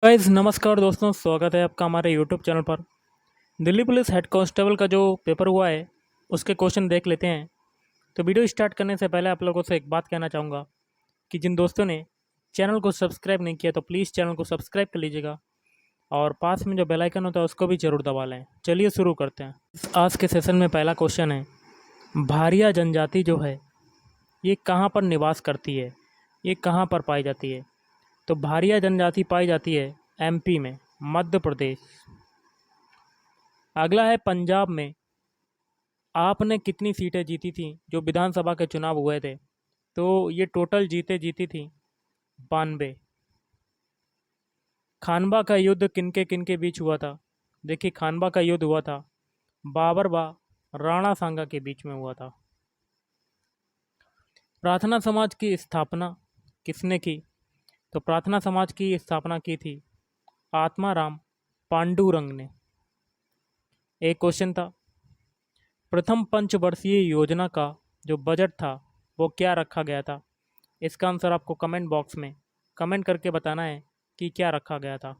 Guys नमस्कार दोस्तों, स्वागत है आपका हमारे यूट्यूब चैनल पर। दिल्ली पुलिस हेड कांस्टेबल का जो पेपर हुआ है उसके क्वेश्चन देख लेते हैं। तो वीडियो स्टार्ट करने से पहले आप लोगों से एक बात कहना चाहूँगा कि जिन दोस्तों ने चैनल को सब्सक्राइब नहीं किया तो प्लीज़ चैनल को सब्सक्राइब कर लीजिएगा और पास में जो बेल आइकन होता है उसको भी ज़रूर दबा लें। चलिए शुरू करते हैं। आज के सेशन में पहला क्वेश्चन है, भारिया जनजाति जो है ये कहाँ पर निवास करती है, ये कहाँ पर पाई जाती है? तो भारिया जनजाति पाई जाती है एमपी में, मध्य प्रदेश। अगला है, पंजाब में आपने कितनी सीटें जीती थी जो विधानसभा के चुनाव हुए थे? तो ये टोटल जीती थी 92। खानवा का युद्ध किनके बीच हुआ था? देखिए, खानवा का युद्ध हुआ था बाबर व राणा सांगा के बीच में हुआ था। प्रार्थना समाज की स्थापना किसने की? तो प्रार्थना समाज की स्थापना की थी आत्माराम पांडुरंग ने। एक क्वेश्चन था, प्रथम पंचवर्षीय योजना का जो बजट था वो क्या रखा गया था? इसका आंसर आपको कमेंट बॉक्स में कमेंट करके बताना है कि क्या रखा गया था।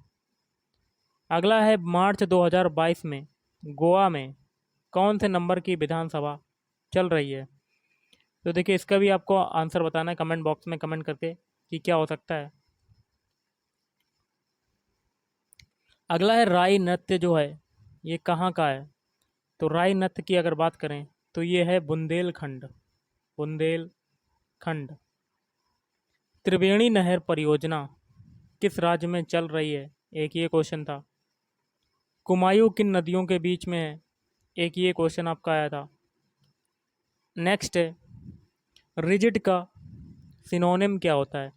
अगला है, मार्च 2022 में गोवा में कौन से नंबर की विधानसभा चल रही है? तो देखिए, इसका भी आपको आंसर बताना है कमेंट बॉक्स में कमेंट करके कि क्या हो सकता है। अगला है, राई नृत्य जो है ये कहाँ का है? तो राई नृत्य की अगर बात करें तो ये है बुंदेलखंड, बुंदेलखंड। त्रिवेणी नहर परियोजना किस राज्य में चल रही है? एक ये क्वेश्चन था। कुमायूं किन नदियों के बीच में है? एक ये क्वेश्चन आपका आया था। नेक्स्ट है, रिजिड का सिनोनिम क्या होता है?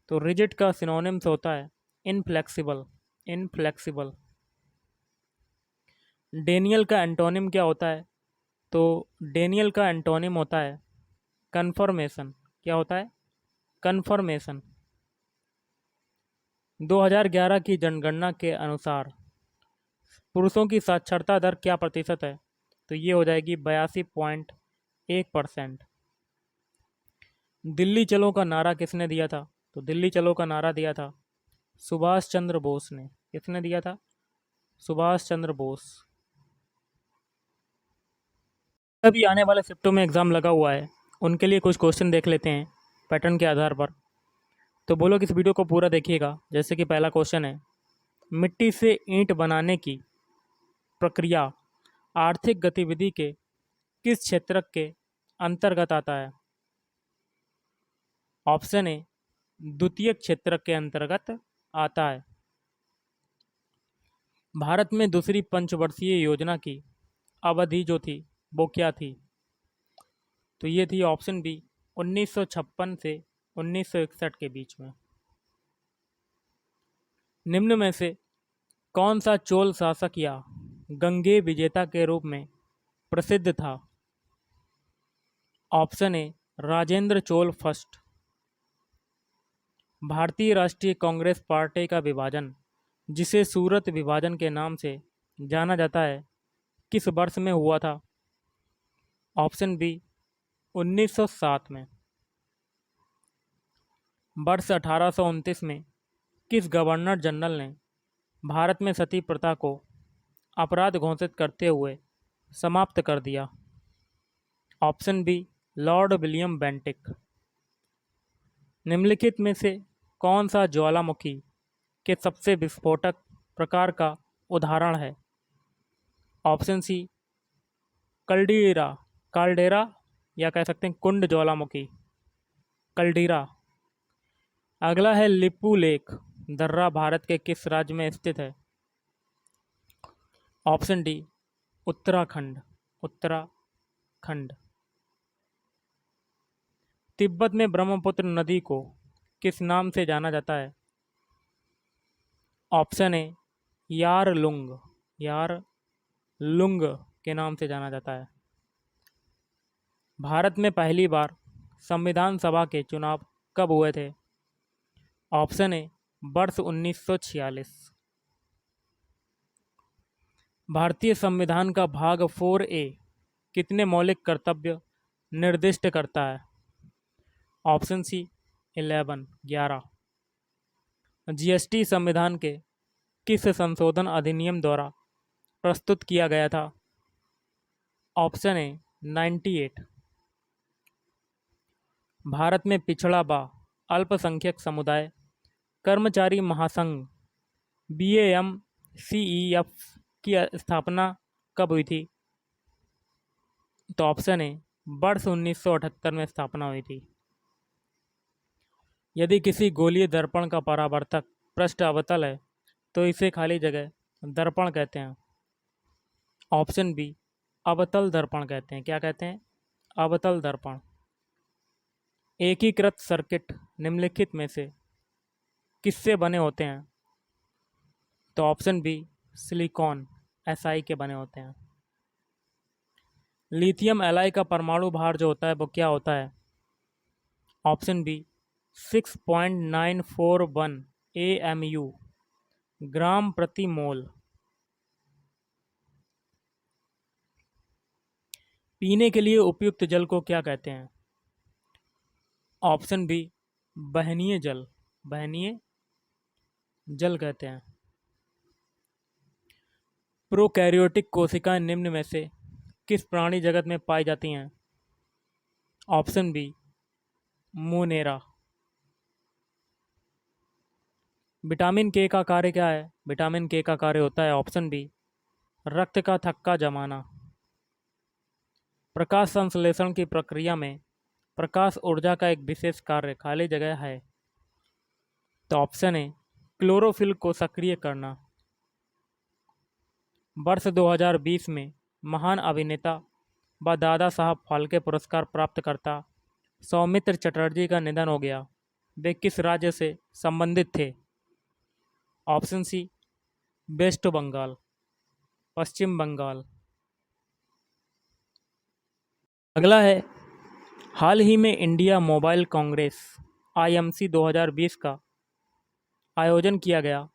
तो रिजिड का सिनोनिम्स होता है इनफ्लेक्सिबल, इनफ्लेक्सिबल। डेनियल का एंटोनिम क्या होता है? तो डेनियल का एंटोनिम होता है कन्फर्मेशन। क्या होता है? कन्फर्मेशन। 2011 की जनगणना के अनुसार पुरुषों की साक्षरता दर क्या प्रतिशत है? तो ये हो जाएगी 82.1%। दिल्ली चलो का नारा किसने दिया था? तो दिल्ली चलो का नारा दिया था सुभाष चंद्र बोस ने। किसने दिया था? सुभाष चंद्र बोस। अभी आने वाले शिफ्टों में एग्ज़ाम लगा हुआ है, उनके लिए कुछ क्वेश्चन देख लेते हैं पैटर्न के आधार पर। तो बोलो कि इस वीडियो को पूरा देखिएगा। जैसे कि पहला क्वेश्चन है, मिट्टी से ईंट बनाने की प्रक्रिया आर्थिक गतिविधि के किस क्षेत्र के अंतर्गत आता है? ऑप्शन ए द्वितीय क्षेत्र के अंतर्गत आता है। भारत में दूसरी पंचवर्षीय योजना की अवधि जो थी वो क्या थी? तो ये थी ऑप्शन बी 1956 से 1961 के बीच में। निम्न में से कौन सा चोल शासक या गंगे विजेता के रूप में प्रसिद्ध था? Option A Rajendra Chola first. भारतीय राष्ट्रीय कांग्रेस पार्टी का विभाजन, जिसे सूरत विभाजन के नाम से जाना जाता है, किस वर्ष में हुआ था? ऑप्शन बी 1907 में। वर्ष 1829 में किस गवर्नर जनरल ने भारत में सती प्रथा को अपराध घोषित करते हुए समाप्त कर दिया? Option B lord William Bentinck. निम्नलिखित में से कौन सा ज्वालामुखी के सबसे विस्फोटक प्रकार का उदाहरण है? ऑप्शन सी कल्डीरा, काल्डेरा, या कह सकते हैं कुंड ज्वालामुखी, कल्डीरा। अगला है, लिपू लेक दर्रा भारत के किस राज्य में स्थित है? Option D Uttarakhand, Uttarakhand. तिब्बत में ब्रह्मपुत्र नदी को किस नाम से जाना जाता है? ऑप्शन ए यारलुंग, यारलुंग के नाम से जाना जाता है। भारत में पहली बार संविधान सभा के चुनाव कब हुए थे? ऑप्शन ए वर्ष 1946। भारतीय संविधान का भाग 4A कितने मौलिक कर्तव्य निर्दिष्ट करता है? Option C 11, 11। जीएसटी संविधान के किस संशोधन अधिनियम द्वारा प्रस्तुत किया गया था? Option A 98। भारत में पिछड़ा व अल्पसंख्यक समुदाय कर्मचारी महासंघ BAMCEF की स्थापना कब हुई थी? तो ऑप्शन ए वर्ष 1978 में स्थापना हुई थी। यदि किसी गोलीय दर्पण का परावर्तक पृष्ठ अवतल है तो इसे खाली जगह दर्पण कहते हैं। ऑप्शन बी अवतल दर्पण कहते हैं। क्या कहते हैं? अवतल दर्पण। एकीकृत सर्किट निम्नलिखित में से किससे बने होते हैं? तो ऑप्शन बी सिलिकॉन Si के बने होते हैं। लिथियम एलाई का परमाणु भार जो होता है वो क्या होता है? ऑप्शन बी 6.941 AMU ग्राम प्रति मोल। पीने के लिए उपयुक्त जल को क्या कहते हैं? ऑप्शन बी बहनीय जल। बहनीय जल कहते हैं। प्रोकैरियोटिक कोशिकाएं निम्न में से किस प्राणी जगत में पाई जाती हैं? Option B Monera. विटामिन के का कार्य क्या है? विटामिन के का कार्य होता है ऑप्शन बी रक्त का थक्का जमाना। प्रकाश संश्लेषण की प्रक्रिया में प्रकाश ऊर्जा का एक विशेष कार्य खाली जगह है। तो ऑप्शन ए क्लोरोफिल को सक्रिय करना। वर्ष 2020 में महान अभिनेता व दादा साहब फाल्के पुरस्कार प्राप्त करता सौमित्र चटर्जी का निधन हो गया। वे किस राज्य से संबंधित थे? ऑप्शन सी वेस्ट बंगाल, पश्चिम बंगाल। अगला है हाल ही में इंडिया मोबाइल कांग्रेस IMC 2020 का आयोजन किया गया।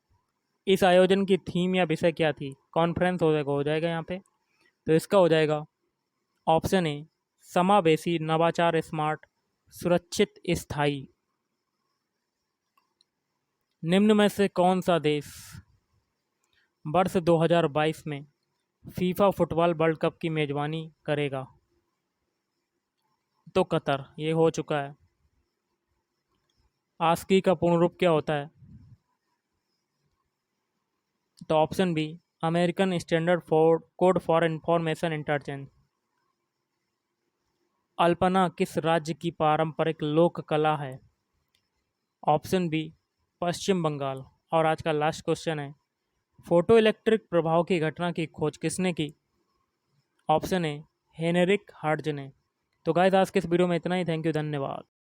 इस आयोजन की थीम या विषय क्या थी? कॉन्फ्रेंस हो जाएगा यहाँ पे। तो इसका हो जाएगा ऑप्शन ए समावेशी नवाचार स्मार्ट सुरक्षित स्थायी। निम्न में से कौन सा देश वर्ष 2022 में फीफा फुटबॉल वर्ल्ड कप की मेजबानी करेगा? तो कतर। ये हो चुका है। आस्की का पूर्ण रूप क्या होता है? तो option B American standard code for information interchange. Alpana किस राज्य की पारंपरिक लोक कला है? Option B Paschim Bangal. और आज का लास्ट क्वेश्चन है फोटो इलेक्ट्रिक प्रभाव की घटना की खोज किसने की? ऑप्शन ए हेनरिक हार्ट्ज ने। तो गाइस आज के इस वीडियो में इतना ही। थैंक यू, धन्यवाद।